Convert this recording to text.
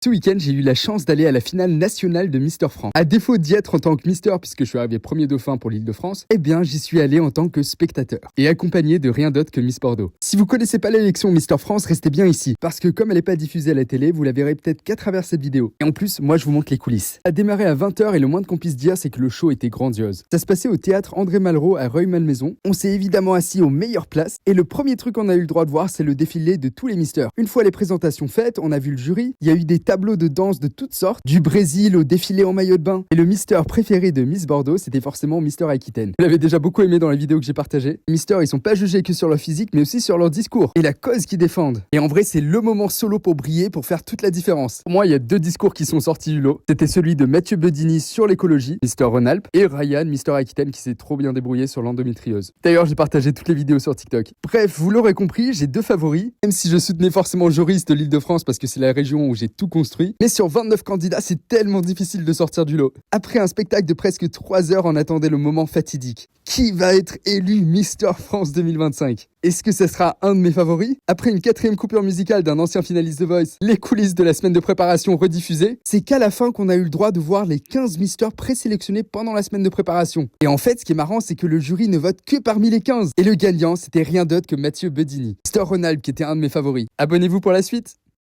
Ce week-end, j'ai eu la chance d'aller à la finale nationale de Mister France. À défaut d'y être en tant que Mister, puisque je suis arrivé premier dauphin pour l'Île-de-France, eh bien, j'y suis allé en tant que spectateur, et accompagné de rien d'autre que Miss Bordeaux. Si vous connaissez pas l'élection Mister France, restez bien ici, parce que comme elle n'est pas diffusée à la télé, vous la verrez peut-être qu'à travers cette vidéo. Et en plus, moi je vous montre les coulisses. Ça a démarré à 20h et le moins qu'on puisse dire, c'est que le show était grandiose. Ça se passait au théâtre André Malraux à Rueil-Malmaison. On s'est évidemment assis aux meilleures places, et le premier truc qu'on a eu le droit de voir, c'est le défilé de tous les Misters. Une fois les présentations faites, on a vu le jury, il y a eu des tableaux de danse de toutes sortes, du Brésil au défilé en maillot de bain. Et le Mister préféré de Miss Bordeaux, c'était forcément Mister Aquitaine. Vous l'avez déjà beaucoup aimé dans la vidéo que j'ai partagée. Les Misters, ils sont pas jugés que sur leur physique, mais aussi sur leur discours et la cause qu'ils défendent. Et en vrai, c'est le moment solo pour briller, pour faire toute la différence. Pour moi, il y a deux discours qui sont sortis du lot. C'était celui de Mathieu Bedini sur l'écologie, Mister Rhône-Alpes, et Ryan, Mister Aquitaine, qui s'est trop bien débrouillé sur l'endométriose. D'ailleurs, j'ai partagé toutes les vidéos sur TikTok. Bref, vous l'aurez compris, j'ai deux favoris, même si je soutenais forcément Joris de l'Île-de-France parce que c'est la région où j'ai tout construit. Mais sur 29 candidats, c'est tellement difficile de sortir du lot. Après un spectacle de presque 3 heures, on attendait le moment fatidique. Qui va être élu Mister France 2025 ? Est-ce que ce sera un de mes favoris ? Après une 4e coupure musicale d'un ancien finaliste The Voice, les coulisses de la semaine de préparation rediffusées, c'est qu'à la fin qu'on a eu le droit de voir les 15 Misters présélectionnés pendant la semaine de préparation. Et en fait, ce qui est marrant, c'est que le jury ne vote que parmi les 15. Et le gagnant, c'était rien d'autre que Mathieu Bedini, Mister Rhône-Alpes, qui était un de mes favoris. Abonnez-vous pour la suite.